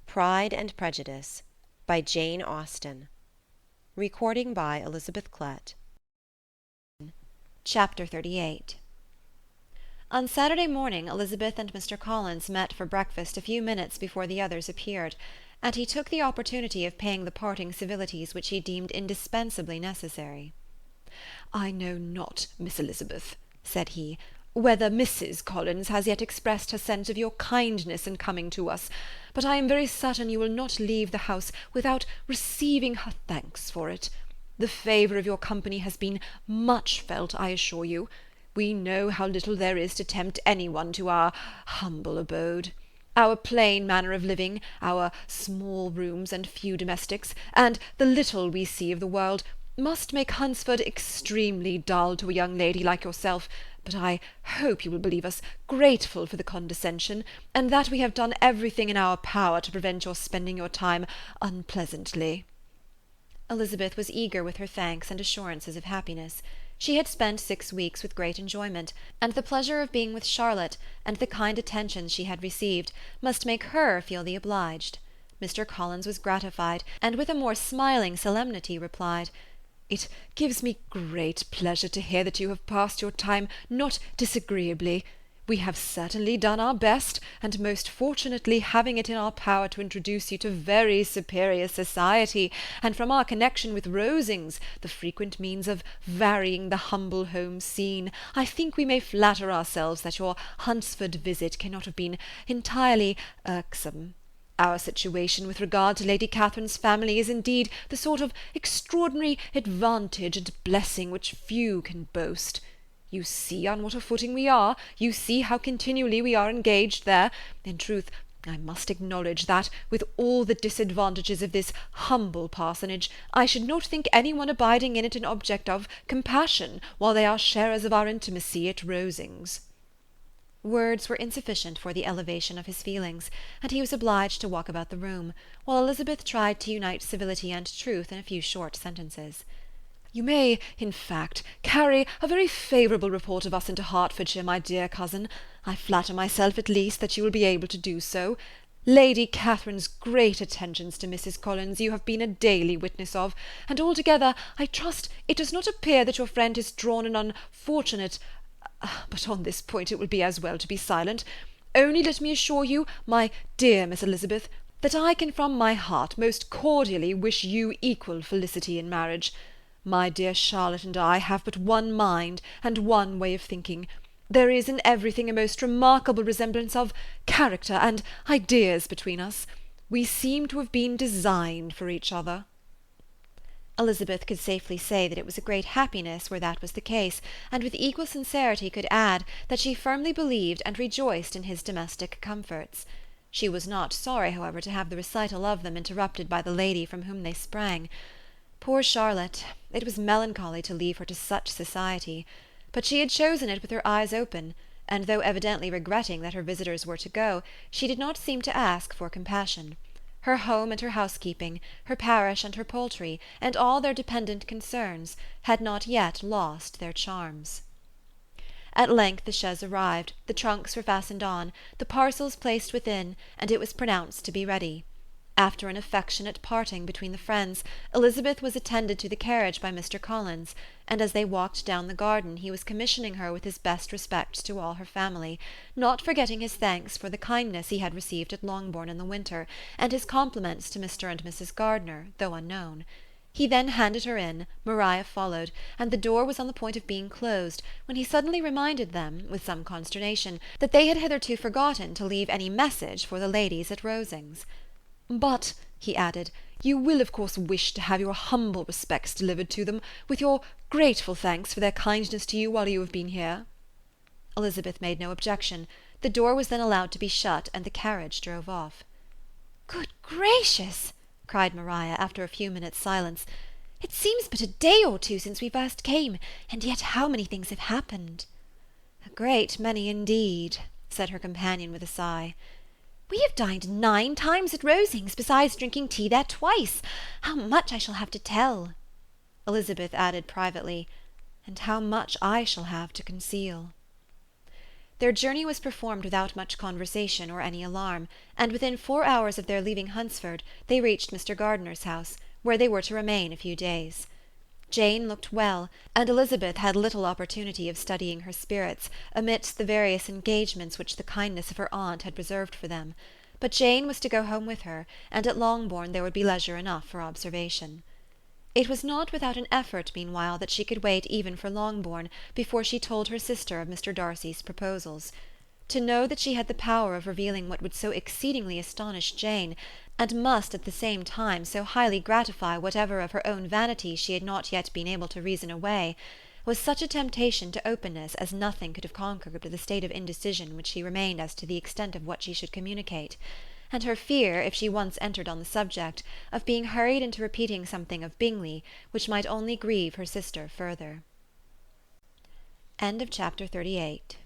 Pride and Prejudice by Jane Austen. Recording by Elizabeth Klett. Chapter 38. On Saturday morning Elizabeth and Mr. Collins met for breakfast a few minutes before the others appeared, and he took the opportunity of paying the parting civilities which he deemed indispensably necessary. "I know not, Miss Elizabeth," said he, "whether Mrs. Collins has yet expressed her sense of your kindness in coming to us, but I am very certain you will not leave the house without receiving her thanks for it. The favour of your company has been much felt, I assure you. We know how little there is to tempt any one to our humble abode. Our plain manner of living, our small rooms and few domestics, and the little we see of the world, must make Hunsford extremely dull to a young lady like yourself, but I hope you will believe us grateful for the condescension, and that we have done everything in our power to prevent your spending your time unpleasantly." Elizabeth was eager with her thanks and assurances of happiness. She had spent 6 weeks with great enjoyment, and the pleasure of being with Charlotte, and the kind attentions she had received, must make her feel the obliged. Mr. Collins was gratified, and with a more smiling solemnity replied, "It gives me great pleasure to hear that you have passed your time not disagreeably. We have certainly done our best, and most fortunately having it in our power to introduce you to very superior society, and from our connection with Rosings, the frequent means of varying the humble home scene, I think we may flatter ourselves that your Hunsford visit cannot have been entirely irksome. Our situation with regard to Lady Catherine's family is indeed the sort of extraordinary advantage and blessing which few can boast. You see on what a footing we are, you see how continually we are engaged there. In truth, I must acknowledge that, with all the disadvantages of this humble parsonage, I should not think any one abiding in it an object of compassion, while they are sharers of our intimacy at Rosings." Words were insufficient for the elevation of his feelings, and he was obliged to walk about the room, while Elizabeth tried to unite civility and truth in a few short sentences. "You may, in fact, carry a very favourable report of us into Hertfordshire, my dear cousin. I flatter myself, at least, that you will be able to do so. Lady Catherine's great attentions to Mrs. Collins you have been a daily witness of, and altogether I trust it does not appear that your friend has drawn an unfortunate— but on this point it will be as well to be silent. Only let me assure you, my dear Miss Elizabeth, that I can from my heart most cordially wish you equal felicity in marriage. My dear Charlotte and I have but one mind and one way of thinking. There is in everything a most remarkable resemblance of character and ideas between us. We seem to have been designed for each other." Elizabeth could safely say that it was a great happiness where that was the case, and with equal sincerity could add that she firmly believed and rejoiced in his domestic comforts. She was not sorry, however, to have the recital of them interrupted by the lady from whom they sprang. Poor Charlotte! It was melancholy to leave her to such society. But she had chosen it with her eyes open, and though evidently regretting that her visitors were to go, she did not seem to ask for compassion. Her home and her housekeeping, her parish and her poultry, and all their dependent concerns, had not yet lost their charms. At length the chaise arrived, the trunks were fastened on, the parcels placed within, and it was pronounced to be ready. After an affectionate parting between the friends, Elizabeth was attended to the carriage by Mr. Collins, and as they walked down the garden he was commissioning her with his best respects to all her family, not forgetting his thanks for the kindness he had received at Longbourn in the winter, and his compliments to Mr. and Mrs. Gardiner, though unknown. He then handed her in, Maria followed, and the door was on the point of being closed, when he suddenly reminded them, with some consternation, that they had hitherto forgotten to leave any message for the ladies at Rosings. "But," he added, "you will of course wish to have your humble respects delivered to them, with your grateful thanks for their kindness to you while you have been here." Elizabeth made no objection. The door was then allowed to be shut, and the carriage drove off. "Good gracious!" cried Maria, after a few minutes' silence. "It seems but a day or two since we first came, and yet how many things have happened!" "A great many indeed," said her companion with a sigh. "We have dined 9 times at Rosings, besides drinking tea there twice. How much I shall have to tell!" Elizabeth added privately, "And how much I shall have to conceal." Their journey was performed without much conversation or any alarm, and within 4 hours of their leaving Hunsford they reached Mr. Gardiner's house, where they were to remain a few days. Jane looked well, and Elizabeth had little opportunity of studying her spirits amidst the various engagements which the kindness of her aunt had reserved for them. But Jane was to go home with her, and at Longbourn there would be leisure enough for observation. It was not without an effort, meanwhile, that she could wait even for Longbourn before she told her sister of Mr. Darcy's proposals. To know that she had the power of revealing what would so exceedingly astonish Jane, and must at the same time so highly gratify whatever of her own vanity she had not yet been able to reason away, was such a temptation to openness as nothing could have conquered with the state of indecision which she remained as to the extent of what she should communicate, and her fear, if she once entered on the subject, of being hurried into repeating something of Bingley which might only grieve her sister further. Chapter 38